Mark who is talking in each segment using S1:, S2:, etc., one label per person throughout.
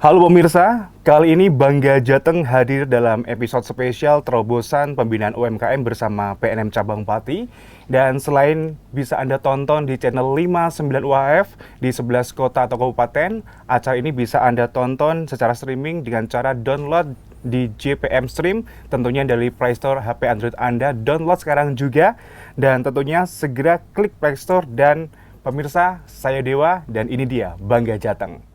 S1: Halo pemirsa, kali ini Bangga Jateng hadir dalam episode spesial terobosan pembinaan UMKM bersama PNM Cabang Pati. Dan selain bisa Anda tonton di channel 59 UHF di 11 kota atau kabupaten, acara ini bisa Anda tonton secara streaming dengan cara download di JPM Stream, tentunya dari Play Store HP Android Anda. Download sekarang juga, dan tentunya segera klik Play Store. Dan pemirsa, saya Dewa, dan ini dia Bangga Jateng.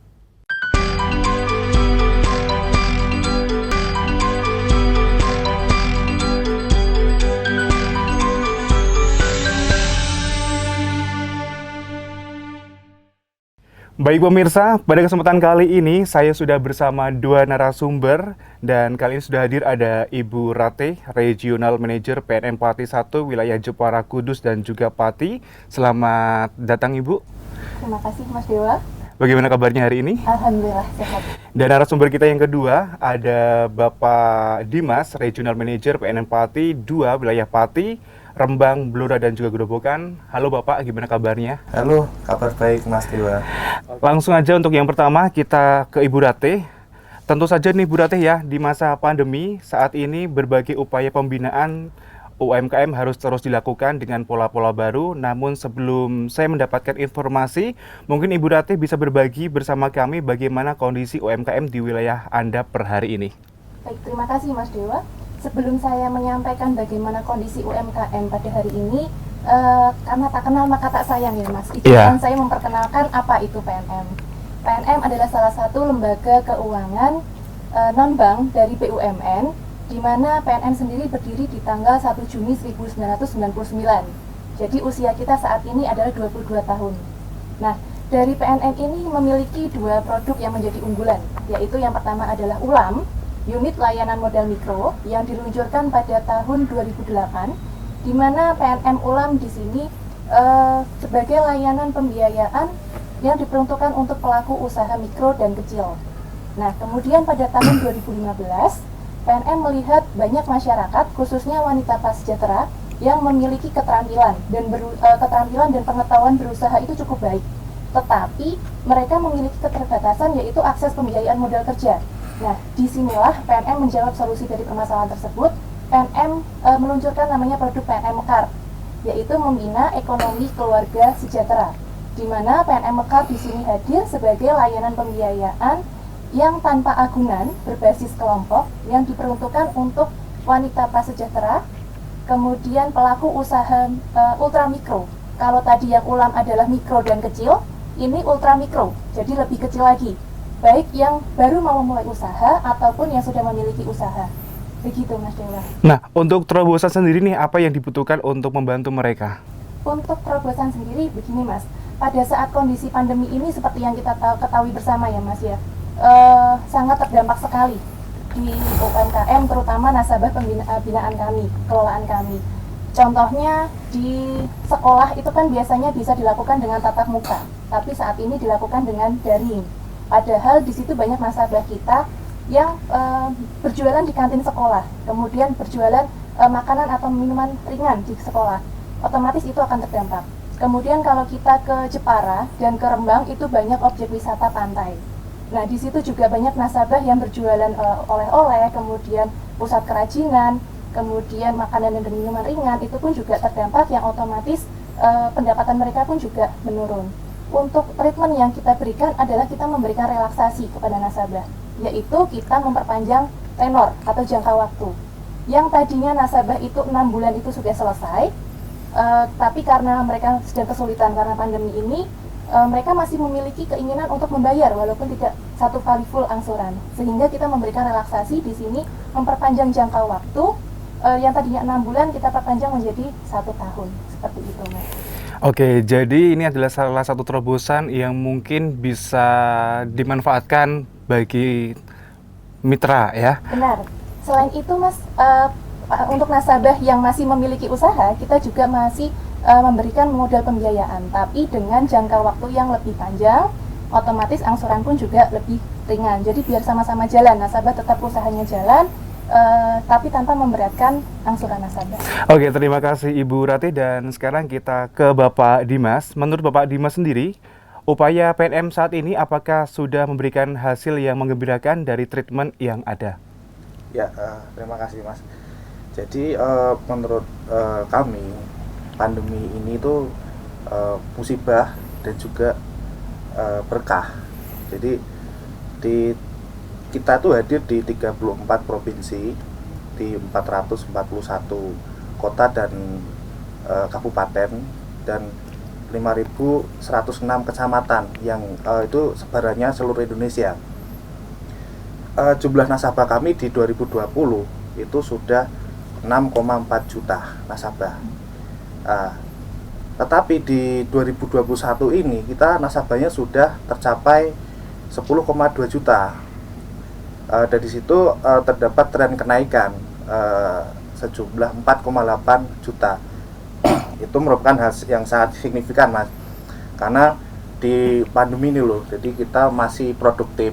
S1: Baik pemirsa, pada kesempatan kali ini saya sudah bersama dua narasumber, dan kali ini sudah hadir ada Ibu Ratih, Regional Manager PNM Pati 1 wilayah Jepara, Kudus dan juga Pati. Selamat datang Ibu.
S2: Terima kasih Mas Dewa.
S1: Bagaimana kabarnya hari ini?
S2: Alhamdulillah sehat.
S1: Dan narasumber kita yang kedua ada Bapak Dimas, Regional Manager PNM Pati 2 wilayah Pati, Rembang, Blora dan juga Gerobokan. Halo Bapak, gimana kabarnya?
S3: Halo, kabar baik Mas Dewa.
S1: Langsung aja untuk yang pertama kita ke Ibu Ratih. Tentu saja nih Bu Ratih ya, di masa pandemi saat ini berbagai upaya pembinaan UMKM harus terus dilakukan dengan pola-pola baru. Namun sebelum saya mendapatkan informasi, mungkin Ibu Ratih bisa berbagi bersama kami bagaimana kondisi UMKM di wilayah Anda per hari ini.
S2: Baik, terima kasih Mas Dewa. Sebelum saya menyampaikan bagaimana kondisi UMKM pada hari ini, karena tak kenal maka tak sayang ya Mas. Izinkan saya memperkenalkan apa itu PNM. PNM adalah salah satu lembaga keuangan non-bank dari BUMN, di mana PNM sendiri berdiri di tanggal 1 Juni 1999. Jadi usia kita saat ini adalah 22 tahun. Nah, dari PNM ini memiliki dua produk yang menjadi unggulan, yaitu yang pertama adalah ULAM, unit layanan modal mikro, yang diluncurkan pada tahun 2008, di mana PNM ULAM di sini sebagai layanan pembiayaan yang diperuntukkan untuk pelaku usaha mikro dan kecil. Nah, kemudian pada tahun 2015, PNM melihat banyak masyarakat, khususnya wanita prasejahtera, yang memiliki keterampilan dan pengetahuan berusaha itu cukup baik. Tetapi mereka memiliki keterbatasan, yaitu akses pembiayaan modal kerja. Nah, disinilah PNM menjawab solusi dari permasalahan tersebut. PNM meluncurkan namanya produk PNM Mekar, yaitu membina ekonomi keluarga sejahtera, di mana PNM Mekar di sini hadir sebagai layanan pembiayaan yang tanpa agunan berbasis kelompok yang diperuntukkan untuk wanita prasejahtera, kemudian pelaku usaha ultramikro. Kalau tadi yang ULAM adalah mikro dan kecil, ini ultramikro, jadi lebih kecil lagi. Baik yang baru mau memulai usaha ataupun yang sudah memiliki usaha. Begitu Mas Dewa.
S1: Nah, untuk terobosan sendiri nih, apa yang dibutuhkan untuk membantu mereka?
S2: Untuk terobosan sendiri begini Mas, pada saat kondisi pandemi ini seperti yang kita ketahui bersama ya Mas ya, sangat terdampak sekali di UMKM, terutama nasabah binaan kami, kelolaan kami. Contohnya di sekolah itu kan biasanya bisa dilakukan dengan tatap muka, tapi saat ini dilakukan dengan daring. Padahal di situ banyak nasabah kita yang berjualan di kantin sekolah, kemudian berjualan makanan atau minuman ringan di sekolah, otomatis itu akan terdampak. Kemudian kalau kita ke Jepara dan ke Rembang itu banyak objek wisata pantai. Nah, di situ juga banyak nasabah yang berjualan oleh-oleh, kemudian pusat kerajinan, kemudian makanan dan minuman ringan, itu pun juga terdampak, yang otomatis pendapatan mereka pun juga menurun. Untuk treatment yang kita berikan adalah kita memberikan relaksasi kepada nasabah, yaitu kita memperpanjang tenor atau jangka waktu. Yang tadinya nasabah itu 6 bulan itu sudah selesai, tapi karena mereka sedang kesulitan karena pandemi ini, mereka masih memiliki keinginan untuk membayar walaupun tidak satu kali full angsuran, sehingga kita memberikan relaksasi di sini, memperpanjang jangka waktu yang tadinya 6 bulan kita perpanjang menjadi 1 tahun, seperti itu Mas.
S1: Oke, jadi ini adalah salah satu terobosan yang mungkin bisa dimanfaatkan bagi mitra ya.
S2: Benar. Selain itu Mas, untuk nasabah yang masih memiliki usaha, kita juga masih memberikan modal pembiayaan, tapi dengan jangka waktu yang lebih panjang, otomatis angsuran pun juga lebih ringan. Jadi biar sama-sama jalan, nasabah tetap usahanya jalan, tapi tanpa memberatkan angsuran nasabah.
S1: Oke, terima kasih Ibu Ratih, dan sekarang kita ke Bapak Dimas. Menurut Bapak Dimas sendiri, upaya PNM saat ini apakah sudah memberikan hasil yang menggembirakan dari treatment yang ada?
S3: Ya, terima kasih Mas. Jadi menurut kami pandemi ini tuh musibah dan juga berkah. Jadi kita tuh hadir di 34 provinsi, di 441 kota dan kabupaten, dan 5.106 kecamatan yang itu sebarannya seluruh Indonesia. Jumlah nasabah kami di 2020 itu sudah 6,4 juta nasabah. Tetapi di 2021 ini kita nasabahnya sudah tercapai 10,2 juta. Dan di situ terdapat tren kenaikan sejumlah 4,8 juta. Itu merupakan hal yang sangat signifikan, Mas. Karena di pandemi ini loh, jadi kita masih produktif,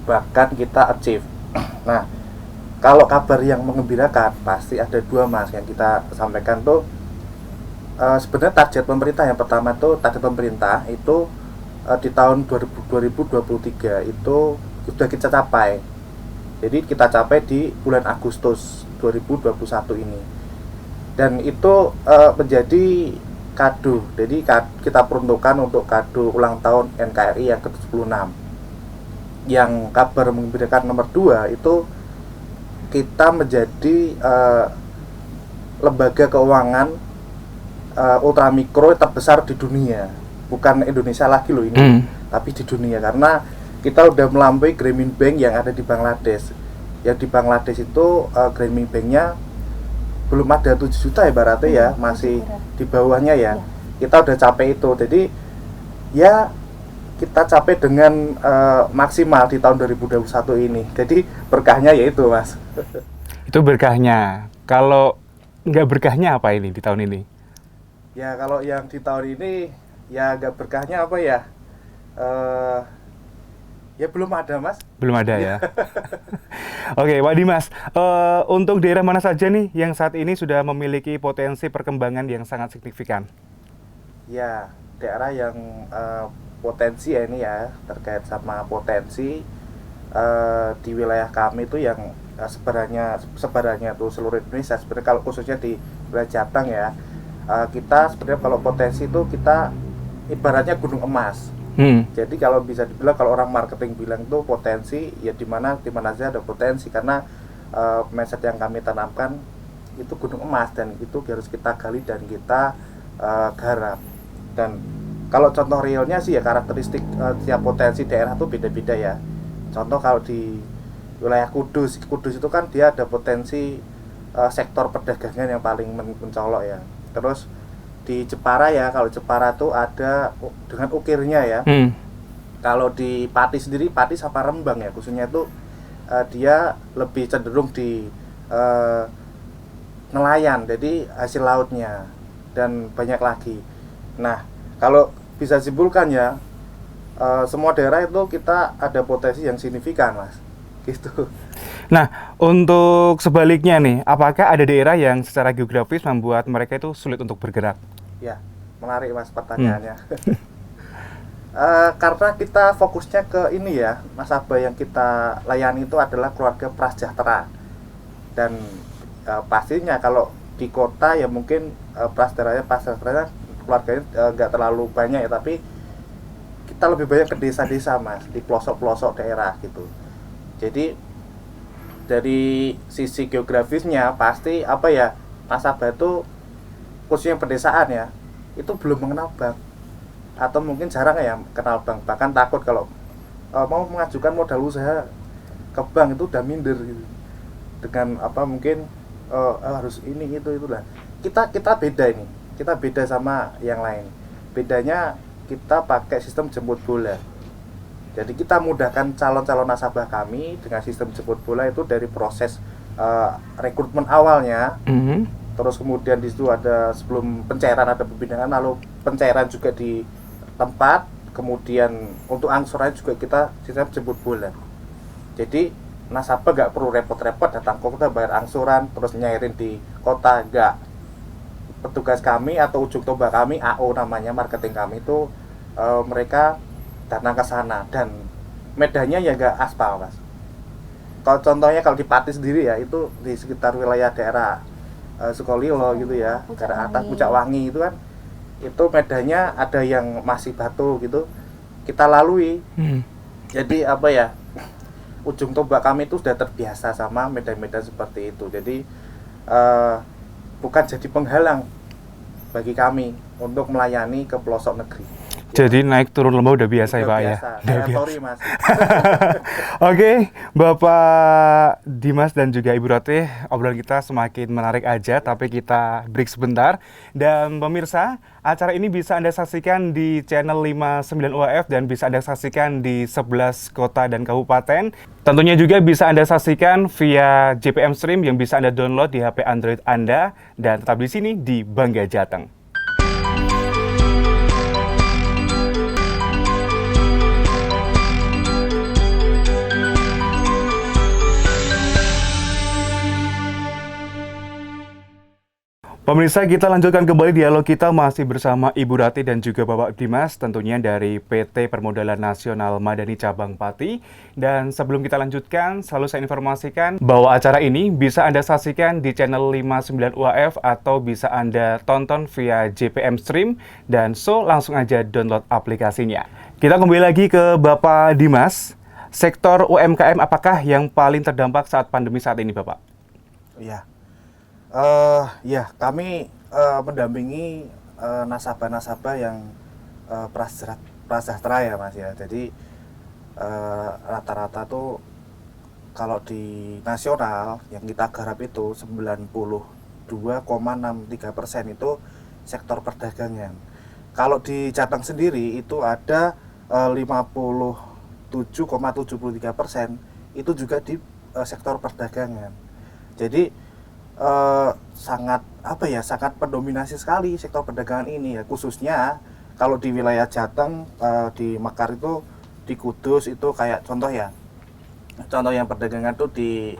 S3: bahkan kita achieve. Nah, kalau kabar yang mengembirakan pasti ada dua, Mas, yang kita sampaikan tuh. Sebenarnya target pemerintah yang pertama tuh, target pemerintah itu di tahun 2023 itu sudah kita capai. Jadi kita capai di bulan Agustus 2021 ini. Dan itu menjadi kado. Jadi kita peruntukkan untuk kado ulang tahun NKRI yang ke-76. Yang kabar menggembirakan nomor 2 itu kita menjadi lembaga keuangan ultramikro terbesar di dunia. Bukan Indonesia lagi loh ini, tapi di dunia, karena kita udah melampaui Grameen Bank yang ada di Bangladesh. Yang di Bangladesh itu Grameen Banknya belum ada 7 juta ya ibaratnya ya, masih di bawahnya ya. Kita udah capai itu. Jadi ya kita capai dengan maksimal di tahun 2021 ini. Jadi berkahnya yaitu, Mas.
S1: Itu berkahnya. Kalau nggak berkahnya apa ini di tahun ini?
S3: Ya kalau yang di tahun ini ya nggak berkahnya apa ya? Ya belum ada, Mas.
S1: Belum ada ya. Oke, Pak Dimas, untuk daerah mana saja nih yang saat ini sudah memiliki potensi perkembangan yang sangat signifikan?
S3: Ya, daerah yang potensi ya ini ya, terkait sama potensi di wilayah kami itu yang sebarannya tuh seluruh Indonesia. Sebenarnya kalau khususnya di wilayah Jateng ya, kita sebenarnya kalau potensi itu kita ibaratnya gunung emas. Jadi kalau bisa dibilang, kalau orang marketing bilang tuh potensi ya di mana saja ada potensi, karena mindset yang kami tanamkan itu gunung emas, dan itu harus kita gali dan kita garap. Dan kalau contoh realnya sih ya, karakteristik tiap potensi daerah tuh beda-beda ya. Contoh kalau di wilayah Kudus itu kan dia ada potensi sektor perdagangan yang paling mencolok ya. Terus di Jepara ya, kalau Jepara tuh ada dengan ukirnya ya. Kalau di Pati sendiri, Pati sama Rembang ya khususnya itu dia lebih cenderung di nelayan, jadi hasil lautnya, dan banyak lagi. Nah, kalau bisa simpulkan ya, semua daerah itu kita ada potensi yang signifikan, Mas. Gitu.
S1: Nah, untuk sebaliknya nih, apakah ada daerah yang secara geografis membuat mereka itu sulit untuk bergerak?
S3: Ya, menarik, Mas, pertanyaannya. Karena kita fokusnya ke ini ya, nasabah yang kita layani itu adalah keluarga prasejahtera. Dan pastinya kalau di kota ya mungkin prasejahtera keluarganya nggak terlalu banyak ya, tapi kita lebih banyak ke desa-desa, Mas, di pelosok-pelosok daerah gitu. Jadi dari sisi geografisnya pasti apa ya, nasabah itu khususnya pedesaan ya, itu belum mengenal bank, atau mungkin jarang ya kenal bank, bahkan takut kalau mau mengajukan modal usaha ke bank itu udah minder gitu. Dengan apa mungkin harus ini itulah. Kita beda ini. Kita beda sama yang lain. Bedanya kita pakai sistem jemput bola. Jadi kita mudahkan calon-calon nasabah kami dengan sistem jemput bola itu dari proses rekrutmen awalnya. Terus kemudian di situ ada sebelum pencairan ada pembinaan, lalu pencairan juga di tempat, kemudian untuk angsurannya juga kita sistem jemput bola. Jadi nasabah nggak perlu repot-repot datang ke kota bayar angsuran terus nyairin di kota, nggak. Petugas kami atau ujung tombak kami, AO namanya, marketing kami itu mereka datang ke sana, dan medannya ya nggak aspal, Mas. Kalau contohnya kalau di Pati sendiri ya, itu di sekitar wilayah daerah Sukolilo gitu ya, daerah atas Pucak Wangi itu kan, itu medannya ada yang masih batu gitu, kita lalui. Jadi apa ya, ujung tombak kami itu sudah terbiasa sama medan-medan seperti itu. Jadi bukan jadi penghalang bagi kami untuk melayani ke pelosok negeri.
S1: Jadi naik turun lembah udah biasa ya Pak ya? Udah biasa.
S3: Sorry Mas.
S1: Oke, Bapak Dimas dan juga Ibu Ratih, obrolan kita semakin menarik aja, tapi kita break sebentar. Dan pemirsa, acara ini bisa Anda saksikan di channel 59 UAF dan bisa Anda saksikan di 11 kota dan kabupaten. Tentunya juga bisa Anda saksikan via JPM Stream yang bisa Anda download di HP Android Anda, dan tetap di sini di Bangga Jateng. Pemirsa, kita lanjutkan kembali dialog kita masih bersama Ibu Ratih dan juga Bapak Dimas, tentunya dari PT Permodalan Nasional Madani Cabang Pati. Dan sebelum kita lanjutkan, selalu saya informasikan bahwa acara ini bisa Anda saksikan di channel 59 UAF atau bisa Anda tonton via JPM Stream, dan so langsung aja download aplikasinya. Kita kembali lagi ke Bapak Dimas. Sektor UMKM apakah yang paling terdampak saat pandemi saat ini, Bapak?
S3: Iya. Ya, kami mendampingi nasabah-nasabah yang prasejahtera ya Mas ya. Jadi rata-rata tuh kalau di nasional yang kita garap itu 92,63% itu sektor perdagangan. Kalau di Jateng sendiri itu ada 57,73% itu juga di sektor perdagangan. Jadi sangat sangat mendominasi sekali sektor perdagangan ini ya, khususnya kalau di wilayah Jateng, di Mekar itu, di Kudus itu kayak contoh yang perdagangan itu di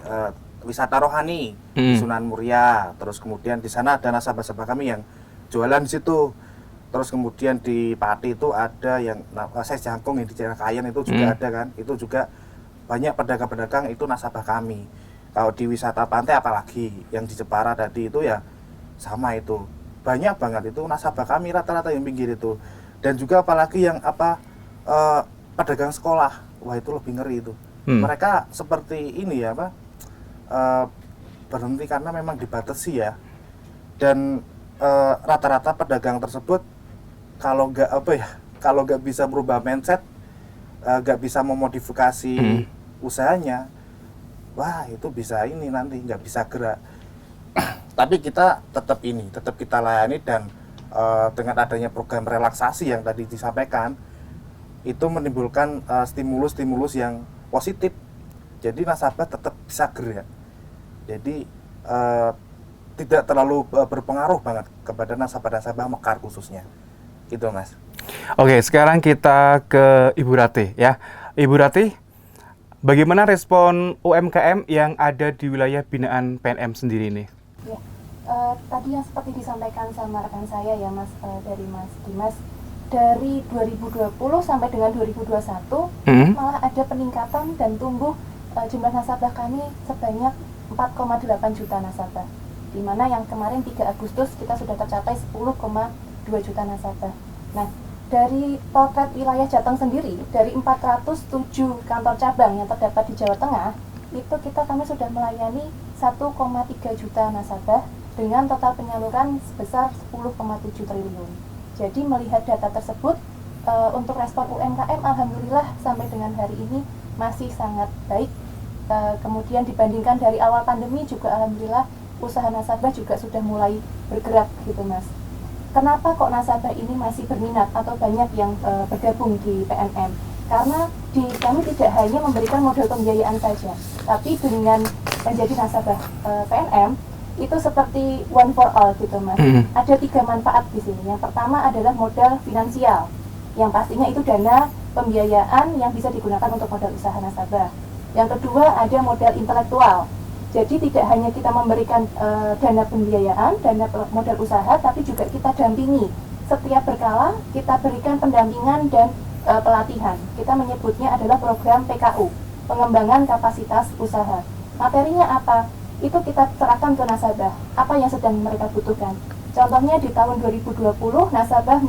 S3: wisata rohani di Sunan Muria, terus kemudian di sana ada nasabah-nasabah kami yang jualan di situ, terus kemudian di Pati itu ada yang saya jangkung yang di daerah Kayen itu juga ada kan, itu juga banyak pedagang-pedagang itu nasabah kami. Kalau di wisata pantai apalagi yang di Jepara tadi itu ya sama, itu banyak banget itu nasabah kami rata-rata yang pinggir itu. Dan juga apalagi yang pedagang sekolah, wah itu lebih ngeri itu. Mereka seperti ini ya berhenti karena memang dibatasi ya. Dan rata-rata pedagang tersebut kalau nggak bisa merubah mindset, nggak bisa memodifikasi usahanya, wah itu bisa ini nanti nggak bisa gerak. Tapi kita tetap kita layani, dan dengan adanya program relaksasi yang tadi disampaikan itu menimbulkan stimulus yang positif. Jadi nasabah tetap bisa gerak. Jadi tidak terlalu berpengaruh banget kepada nasabah-nasabah Mekar khususnya. Gitu Mas.
S1: Oke, sekarang kita ke Ibu Ratih ya. Ibu Ratih, bagaimana respon UMKM yang ada di wilayah binaan PNM sendiri ini?
S2: Ya, tadi yang seperti disampaikan sama rekan saya ya Mas, dari Mas Dimas, dari 2020 sampai dengan 2021 malah ada peningkatan dan tumbuh jumlah nasabah kami sebanyak 4,8 juta nasabah, di mana yang kemarin 3 Agustus kita sudah tercapai 10,2 juta nasabah. Nah, dari potret wilayah Jateng sendiri, dari 407 kantor cabang yang terdapat di Jawa Tengah, itu kami sudah melayani 1,3 juta nasabah dengan total penyaluran sebesar 10,7 triliun. Jadi melihat data tersebut, untuk respon UMKM alhamdulillah sampai dengan hari ini masih sangat baik. Kemudian dibandingkan dari awal pandemi juga alhamdulillah usaha nasabah juga sudah mulai bergerak gitu Mas. Kenapa kok nasabah ini masih berminat atau banyak yang bergabung di PNM? Karena kami tidak hanya memberikan modal pembiayaan saja, tapi dengan menjadi nasabah PNM itu seperti one for all gitu Mas. Ada 3 manfaat di sini. Yang pertama adalah modal finansial, yang pastinya itu dana pembiayaan yang bisa digunakan untuk modal usaha nasabah. Yang kedua ada modal intelektual. Jadi tidak hanya kita memberikan dana pembiayaan, dana modal usaha, tapi juga kita dampingi setiap berkala kita berikan pendampingan dan pelatihan. Kita menyebutnya adalah program PKU, pengembangan kapasitas usaha. Materinya apa? Itu kita serahkan ke nasabah, apa yang sedang mereka butuhkan. Contohnya di tahun 2020 nasabah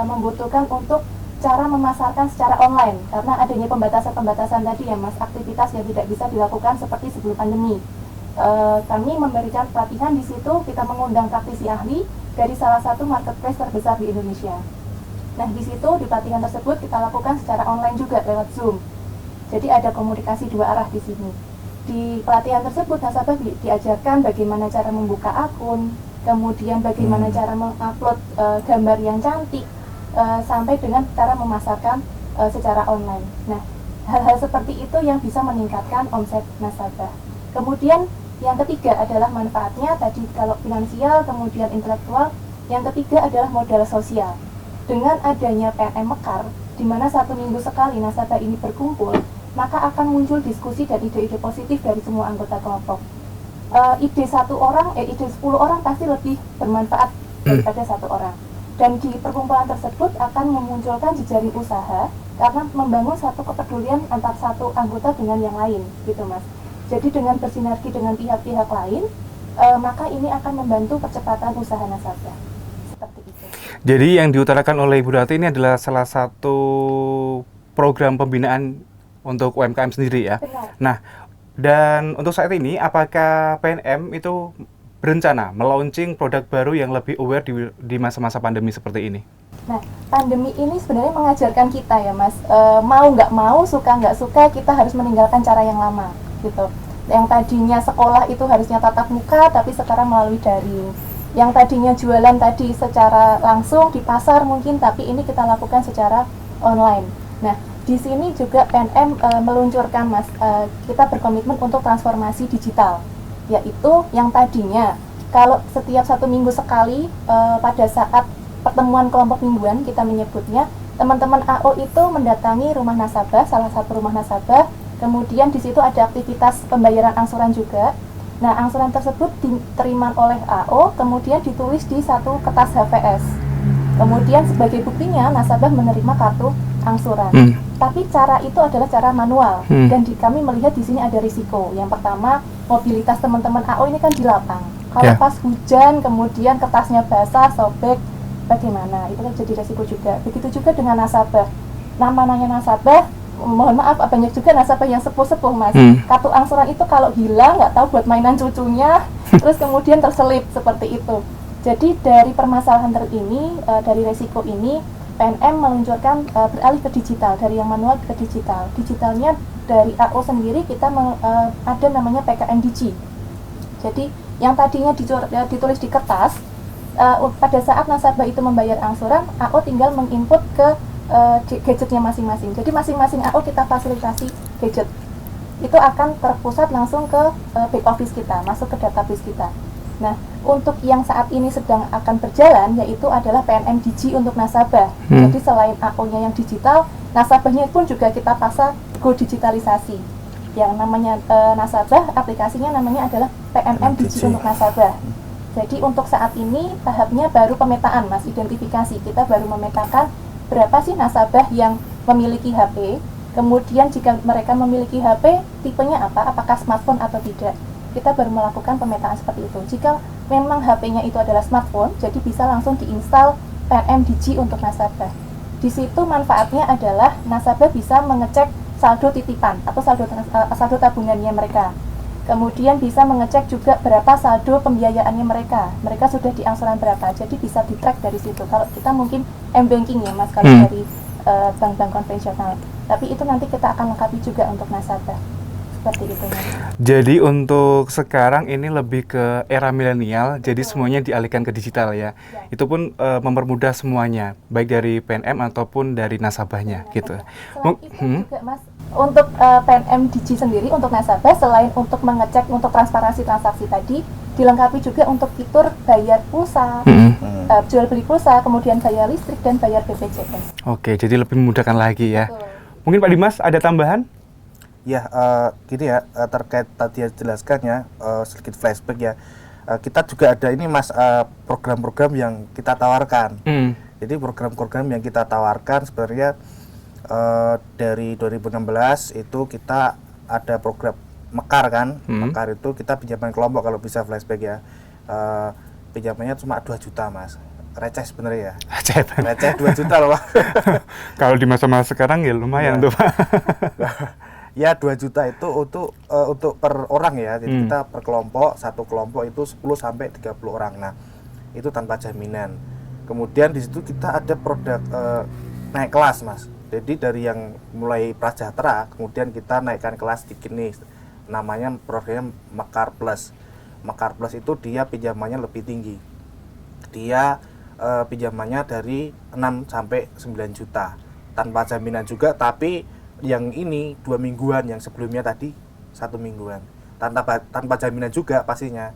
S2: membutuhkan untuk cara memasarkan secara online karena adanya pembatasan-pembatasan tadi ya Mas, aktivitas yang tidak bisa dilakukan seperti sebelum pandemi. Kami memberikan pelatihan di situ, kita mengundang praktisi ahli dari salah satu marketplace terbesar di Indonesia. Nah, di situ di pelatihan tersebut kita lakukan secara online juga lewat Zoom. Jadi ada komunikasi dua arah di sini. Di pelatihan tersebut nasabah diajarkan bagaimana cara membuka akun, kemudian bagaimana cara mengupload gambar yang cantik, sampai dengan cara memasarkan secara online. Nah, hal-hal seperti itu yang bisa meningkatkan omset nasabah. Kemudian yang ketiga adalah manfaatnya tadi kalau finansial, kemudian intelektual. Yang ketiga adalah modal sosial. Dengan adanya PNM Mekar, di mana 1 minggu sekali nasabah ini berkumpul, maka akan muncul diskusi dan ide-ide positif dari semua anggota kelompok. Ide 10 orang pasti lebih bermanfaat daripada 1 orang. Dan di perkumpulan tersebut akan memunculkan jejaring usaha karena membangun satu kepedulian antar satu anggota dengan yang lain, gitu Mas. Jadi dengan bersinergi dengan pihak-pihak lain, maka ini akan membantu percepatan usaha nasabah. Seperti itu.
S1: Jadi yang diutarakan oleh Ibu Rati ini adalah salah satu program pembinaan untuk UMKM sendiri ya.
S2: Benar.
S1: Nah, dan untuk saat ini apakah PNM itu berencana melaunching produk baru yang lebih aware di masa-masa pandemi seperti ini?
S2: Nah, pandemi ini sebenarnya mengajarkan kita ya Mas, mau nggak mau, suka nggak suka, kita harus meninggalkan cara yang lama, gitu. Yang tadinya sekolah itu harusnya tatap muka, tapi sekarang melalui daring. Yang tadinya jualan tadi secara langsung di pasar mungkin, tapi ini kita lakukan secara online. Nah, di sini juga PNM meluncurkan Mas, kita berkomitmen untuk transformasi digital, yaitu yang tadinya kalau setiap 1 minggu sekali pada saat pertemuan kelompok mingguan kita menyebutnya, teman-teman AO itu mendatangi rumah nasabah, salah satu rumah nasabah, kemudian di situ ada aktivitas pembayaran angsuran juga. Nah, angsuran tersebut diterima oleh AO, kemudian ditulis di satu kertas HVS. Kemudian sebagai buktinya nasabah menerima kartu angsuran. Tapi cara itu adalah cara manual dan kami melihat di sini ada risiko. Yang pertama, mobilitas teman-teman AO ini kan di lapang. Kalau pas hujan, kemudian kertasnya basah, sobek, bagaimana? Itu kan jadi risiko juga. Begitu juga dengan nasabah. Namanya nasabah, mohon maaf, banyak juga nasabah yang sepuh-sepuh Mas. Kartu angsuran itu kalau hilang, nggak tahu buat mainan cucunya, terus kemudian terselip seperti itu. Jadi dari permasalahan ini, dari risiko ini, PNM meluncurkan beralih ke digital, dari yang manual ke digital. Digitalnya dari AO sendiri kita ada namanya PKN Digi. Jadi yang tadinya ditulis di kertas, pada saat nasabah itu membayar angsuran, AO tinggal menginput ke gadgetnya masing-masing. Jadi masing-masing AO kita fasilitasi gadget. Itu akan terpusat langsung ke back office kita, masuk ke database kita. Nah, untuk yang saat ini sedang akan berjalan, yaitu adalah PNM Digi untuk nasabah. Jadi selain AO-nya yang digital, nasabahnya pun juga kita pasang go digitalisasi. Yang namanya nasabah, aplikasinya namanya adalah PNM Digi untuk nasabah. Jadi untuk saat ini tahapnya baru pemetaan Mas, identifikasi. Kita baru memetakan berapa sih nasabah yang memiliki HP. Kemudian jika mereka memiliki HP, tipenya apa? Apakah smartphone atau tidak? Kita baru melakukan pemetaan seperti itu. Jika memang HP-nya itu adalah smartphone, jadi bisa langsung diinstal PNM Digi untuk nasabah. Di situ manfaatnya adalah nasabah bisa mengecek saldo titipan atau saldo tabungannya mereka. Kemudian bisa mengecek juga berapa saldo pembiayaannya mereka. Mereka sudah di angsuran berapa, jadi bisa di-track dari situ. Kalau kita mungkin M-Banking ya Mas, kalau dari bank-bank konvensional. Tapi itu nanti kita akan lengkapi juga untuk nasabah. Seperti itu Mas.
S1: Jadi untuk sekarang ini lebih ke era milenial, jadi semuanya dialihkan ke digital ya. Itu pun mempermudah semuanya, baik dari PNM ataupun dari nasabahnya gitu.
S2: Selain itu juga Mas, untuk PNM Digi sendiri untuk nasabah, selain untuk mengecek untuk transparansi transaksi tadi, dilengkapi juga untuk fitur bayar pulsa, jual beli pulsa, kemudian bayar listrik dan bayar BPJS.
S1: Oke, jadi lebih memudahkan lagi ya.
S2: Betul.
S1: Mungkin Pak Dimas ada tambahan?
S3: Ya, gini ya, terkait tadi yang dijelaskan ya, sedikit flashback ya. kita juga ada ini Mas, program-program yang kita tawarkan. Jadi program-program yang kita tawarkan sebenarnya dari 2016 itu kita ada program Mekar kan. Mekar itu kita pinjaman kelompok kalau bisa flashback ya. Pinjamannya cuma 2 juta Mas. Receh sebenarnya ya. Receh 2 juta loh Pak.
S1: Kalau di masa-masa sekarang ya lumayan tuh Pak.
S3: Ya 2 juta itu untuk per orang ya. Jadi kita per kelompok, satu kelompok itu 10 sampai 30 orang. Nah, itu tanpa jaminan. Kemudian di situ kita ada produk naik kelas Mas. Jadi dari yang mulai prasejahtera, kemudian kita naikkan kelas sedikit nih. Namanya programnya Mekar Plus. Mekar Plus itu dia pinjamannya lebih tinggi. Dia pinjamannya dari 6 sampai 9 juta. Tanpa jaminan juga, tapi yang ini 2 mingguan, yang sebelumnya tadi 1 mingguan. Tanpa jaminan juga pastinya.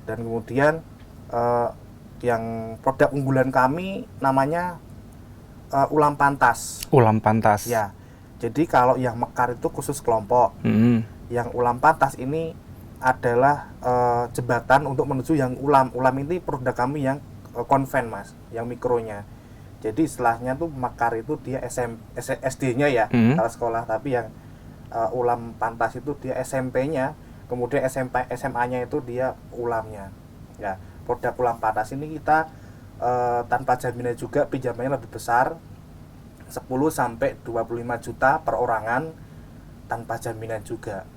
S3: Dan kemudian yang produk unggulan kami namanya Ulam Pantas.
S1: Ulam Pantas.
S3: Ya. Jadi kalau yang Mekar itu khusus kelompok. Yang Ulam Pantas ini adalah jembatan untuk menuju yang ulam. Ulam ini produk kami yang konven Mas, yang mikronya. Jadi istilahnya tuh Mekar itu dia SD-nya ya, kalau sekolah, tapi yang Ulam Pantas itu dia SMP-nya, kemudian SMA-nya itu dia ulamnya. Ya, produk Ulam Pantas ini kita tanpa jaminan juga, pinjamannya lebih besar, 10 sampai 25 juta per orangan, tanpa jaminan juga.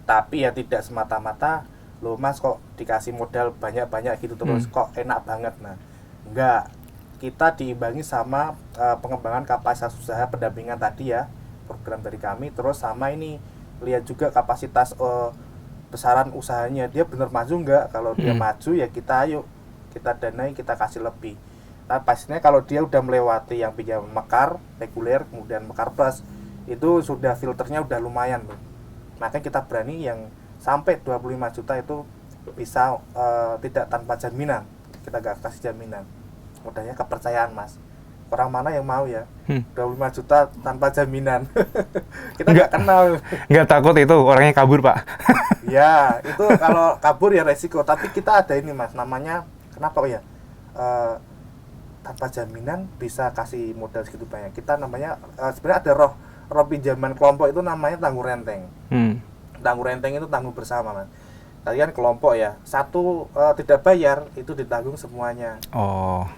S3: Tapi ya tidak semata-mata loh Mas kok dikasih modal banyak-banyak gitu terus kok enak banget. Nah, enggak. Kita diimbangi sama pengembangan kapasitas usaha pendampingan tadi ya, program dari kami, terus sama ini lihat juga kapasitas besaran usahanya, dia benar maju enggak. Kalau dia maju ya kita ayo, kita danai, kita kasih lebih. Tapi pastinya kalau dia udah melewati yang pinjam Mekar reguler, kemudian Mekar Plus, itu sudah filternya udah lumayan loh. Makanya kita berani yang sampai 25 juta itu bisa tidak tanpa jaminan, kita gak kasih jaminan. Modalnya kepercayaan Mas. Orang mana yang mau ya 25 juta tanpa jaminan. Kita nggak kenal.
S1: Nggak takut itu orangnya kabur Pak?
S3: Ya itu kalau kabur ya resiko. Tapi kita ada ini Mas, namanya kenapa ya tanpa jaminan bisa kasih modal segitu banyak. Kita namanya sebenarnya ada roh pinjaman kelompok itu namanya tanggung renteng. Tanggung renteng itu tanggung bersama Mas. Kalian kelompok ya, satu tidak bayar itu ditanggung semuanya.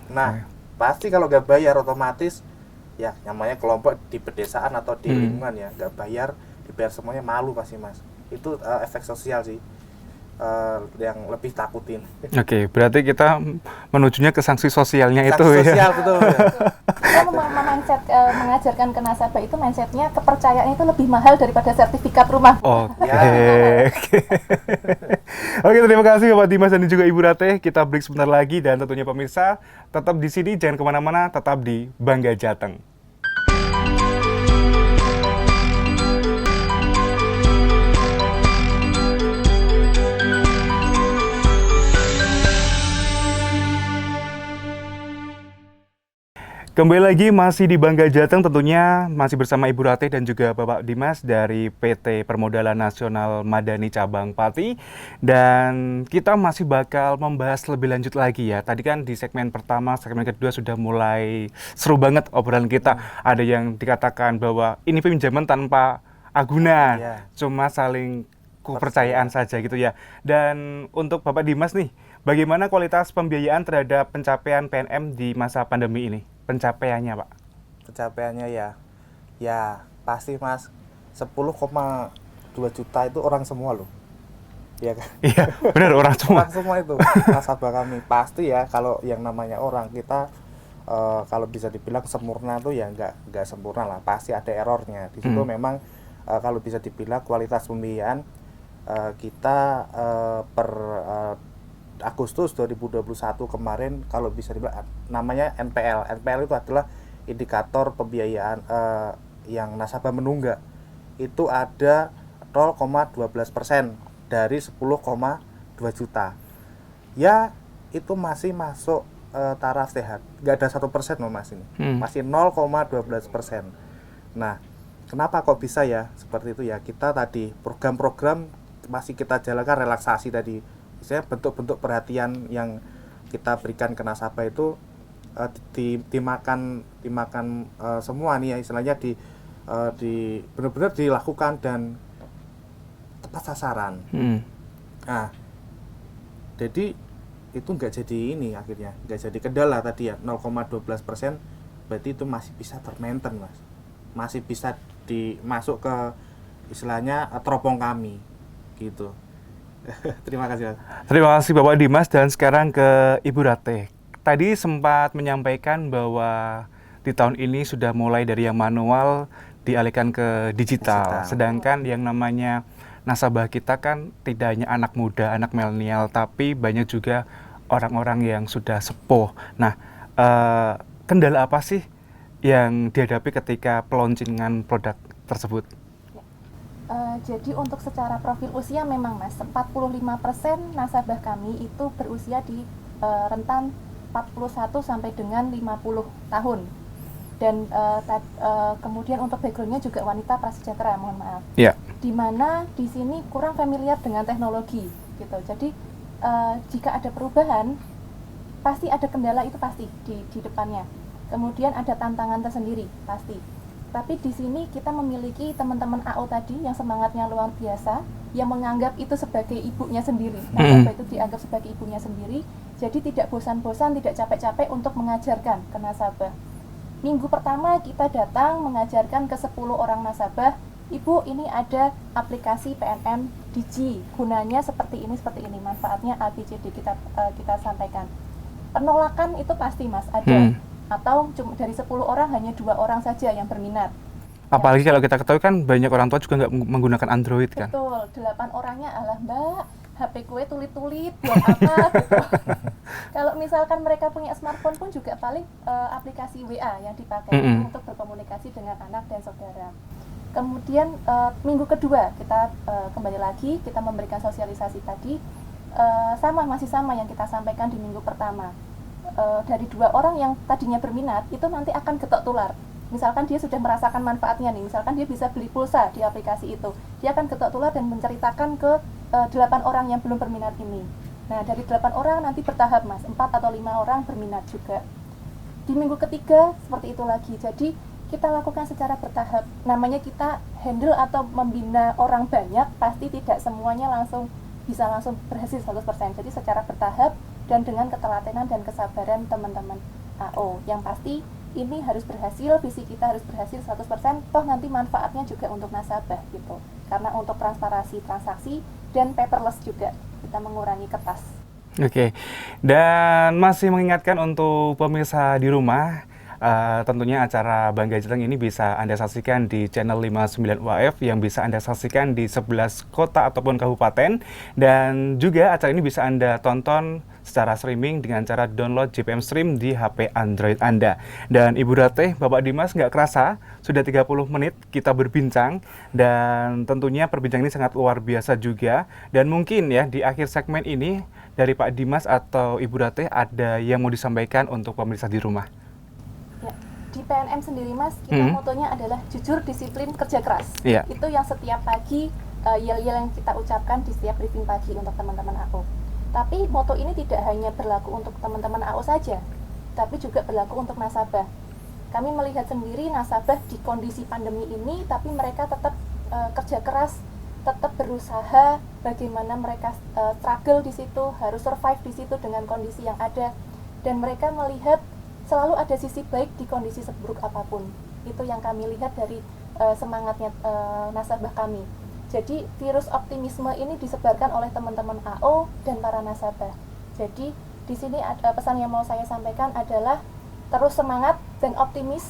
S3: Nah, pasti kalau nggak bayar otomatis ya namanya kelompok di pedesaan atau di lingkungan ya, nggak bayar, dibayar semuanya, malu pasti Mas. Itu efek sosial sih yang lebih takutin.
S1: Oke, berarti kita menujunya ke sanksi sosialnya
S3: sanksi
S1: itu
S3: sosial,
S1: ya.
S3: Betul.
S2: Kita mindset mengajarkan ke nasabah itu mindsetnya kepercayaan itu lebih mahal daripada sertifikat rumah.
S1: Oke.
S3: Ya.
S1: Oke, terima kasih Bapak Dimas dan juga Ibu Ratih. Kita break sebentar lagi dan tentunya pemirsa tetap di sini, jangan kemana-mana, tetap di Bangga Jateng. Kembali lagi masih di Bangga Jateng, tentunya masih bersama Ibu Ratih dan juga Bapak Dimas dari PT Permodalan Nasional Madani Cabang Pati. Dan kita masih bakal membahas lebih lanjut lagi ya. Tadi kan di segmen pertama, segmen kedua sudah mulai seru banget obrolan kita. Ada yang dikatakan bahwa ini pinjaman tanpa agunan, cuma saling kepercayaan saja gitu ya. Dan untuk Bapak Dimas nih, bagaimana kualitas pembiayaan terhadap pencapaian PNM di masa pandemi ini? Pencapaiannya Pak?
S3: Pencapaiannya ya pasti Mas, 10,2 juta itu orang semua loh. Iya kan?
S1: Iya, benar orang semua.
S3: Orang semua itu nasabah kami. Pasti ya kalau yang namanya orang kita kalau bisa dibilang sempurna tuh ya nggak sempurna lah. Pasti ada errornya. Di situ memang kalau bisa dibilang kualitas pembiayaan kita per Agustus 2021 kemarin kalau bisa dibilang namanya NPL. NPL itu adalah indikator pembiayaan yang nasabah menunggak. Itu ada 0,12% dari 10,2 juta. Ya, itu masih masuk taraf sehat. Nggak ada 1% loh Mas ini. Masih 0,12%. Nah, kenapa kok bisa ya seperti itu ya? Kita tadi program-program masih kita jalankan, relaksasi tadi saya bentuk-bentuk perhatian yang kita berikan ke nasabah itu dimakan semua nih ya, istilahnya di benar-benar dilakukan dan tepat sasaran. Nah, jadi itu nggak jadi ini, akhirnya nggak jadi kendala tadi ya, 0,12%, berarti itu masih bisa termaintain Mas, masih bisa dimasuk ke istilahnya teropong kami gitu. Terima kasih Mas.
S1: Terima kasih Bapak Dimas, dan sekarang ke Ibu Ratih. Tadi sempat menyampaikan bahwa di tahun ini sudah mulai dari yang manual dialihkan ke digital. Sedangkan yang namanya nasabah kita kan tidak hanya anak muda, anak milenial, tapi banyak juga orang-orang yang sudah sepuh. Nah, kendala apa sih yang dihadapi ketika peluncingan produk tersebut?
S2: Jadi untuk secara profil usia memang Mas, 45% nasabah kami itu berusia di rentan 41 sampai dengan 50 tahun. Dan kemudian untuk backgroundnya juga wanita prasejahtera, mohon maaf.
S1: Ya.
S2: Di mana di sini kurang familiar dengan teknologi gitu. Jadi jika ada perubahan pasti ada kendala, itu pasti di depannya. Kemudian ada tantangan tersendiri pasti. Tapi di sini kita memiliki teman-teman AO tadi yang semangatnya luar biasa, yang menganggap itu sebagai ibunya sendiri. Nasabah itu dianggap sebagai ibunya sendiri. Jadi tidak bosan-bosan, tidak capek-capek untuk mengajarkan ke nasabah. Minggu pertama kita datang mengajarkan ke 10 orang nasabah, Ibu, ini ada aplikasi PNM Digi, gunanya seperti ini, manfaatnya ABCD kita sampaikan. Penolakan itu pasti Mas, ada. Atau cuma dari 10 orang hanya 2 orang saja yang berminat.
S1: Apalagi kalau kita ketahui kan banyak orang tua juga nggak menggunakan Android kan?
S2: Betul, 8 orangnya alah Mbak, HP kue tulit-tulit buat apa gitu. Kalau misalkan mereka punya smartphone pun juga paling aplikasi WA yang dipakai untuk berkomunikasi dengan anak dan saudara. Kemudian minggu kedua kita kembali lagi, kita memberikan sosialisasi tadi, masih sama yang kita sampaikan di minggu pertama. Dari 2 orang yang tadinya berminat itu nanti akan getok tular. Misalkan dia sudah merasakan manfaatnya nih, misalkan dia bisa beli pulsa di aplikasi itu, dia akan getok tular dan menceritakan ke 8 orang yang belum berminat ini. Nah, dari 8 orang nanti bertahap Mas, 4 atau 5 orang berminat juga. Di minggu ketiga seperti itu lagi. Jadi kita lakukan secara bertahap. Namanya kita handle atau membina orang banyak, pasti tidak semuanya bisa langsung berhasil 100%. Jadi secara bertahap dan dengan ketelatenan dan kesabaran teman-teman AO. Yang pasti ini harus berhasil, visi kita harus berhasil 100%, toh nanti manfaatnya juga untuk nasabah gitu. Karena untuk transparansi transaksi dan paperless juga, kita mengurangi kertas.
S1: Oke, dan masih mengingatkan untuk pemirsa di rumah, tentunya acara Bangga Jateng ini bisa Anda saksikan di channel 59 UAF yang bisa Anda saksikan di 11 kota ataupun kabupaten, dan juga acara ini bisa Anda tonton secara streaming dengan cara download JPM Stream di HP Android Anda. Dan Ibu Ratih, Bapak Dimas, nggak kerasa sudah 30 menit kita berbincang, dan tentunya perbincangan ini sangat luar biasa juga. Dan mungkin ya di akhir segmen ini dari Pak Dimas atau Ibu Ratih ada yang mau disampaikan untuk pemirsa di rumah.
S2: Ya, di PNM sendiri Mas, kita motonya adalah jujur, disiplin, kerja keras.
S1: Yeah.
S2: Itu yang setiap pagi yel-yel yang kita ucapkan di setiap briefing pagi untuk teman-teman AO. Tapi moto ini tidak hanya berlaku untuk teman-teman AO saja, tapi juga berlaku untuk nasabah. Kami melihat sendiri nasabah di kondisi pandemi ini, tapi mereka tetap kerja keras, tetap berusaha, bagaimana mereka struggle di situ, harus survive di situ dengan kondisi yang ada, dan mereka melihat selalu ada sisi baik di kondisi seburuk apapun. Itu yang kami lihat dari semangatnya nasabah kami. Jadi virus optimisme ini disebarkan oleh teman-teman AO dan para nasabah. Jadi di sini ada pesan yang mau saya sampaikan adalah terus semangat dan optimis,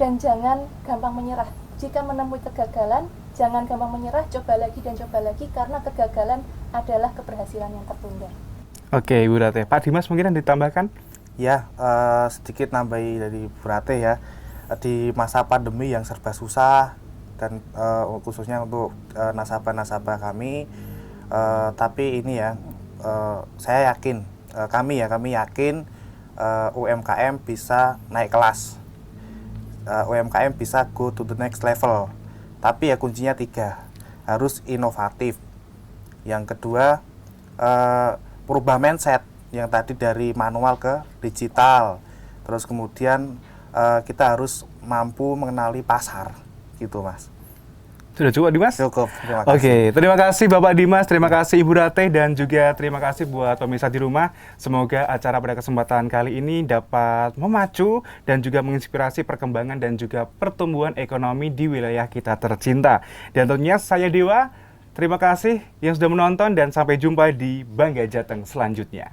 S2: dan jangan gampang menyerah. Jika menemui kegagalan, jangan gampang menyerah, coba lagi dan coba lagi, karena kegagalan adalah keberhasilan yang tertunda.
S1: Oke, Ibu Ratih. Pak Dimas mungkin ada ditambahkan?
S3: Ya, sedikit nambahi dari Bu Ratih ya. Di masa pandemi yang serba susah, dan khususnya untuk nasabah-nasabah kami, tapi ini ya, saya yakin, kami yakin UMKM bisa naik kelas, UMKM bisa go to the next level. Tapi ya kuncinya 3, harus inovatif. Yang kedua, merubah mindset yang tadi dari manual ke digital. Terus kemudian kita harus mampu mengenali pasar, gitu Mas.
S1: Sudah cukup Dimas?
S3: Cukup, terima kasih.
S1: Oke, terima kasih Bapak Dimas, terima kasih Ibu Ratih, dan juga terima kasih buat pemirsa di rumah. Semoga acara pada kesempatan kali ini dapat memacu dan juga menginspirasi perkembangan dan juga pertumbuhan ekonomi di wilayah kita tercinta. Dan tentunya saya Dewa, terima kasih yang sudah menonton dan sampai jumpa di Bangga Jateng selanjutnya.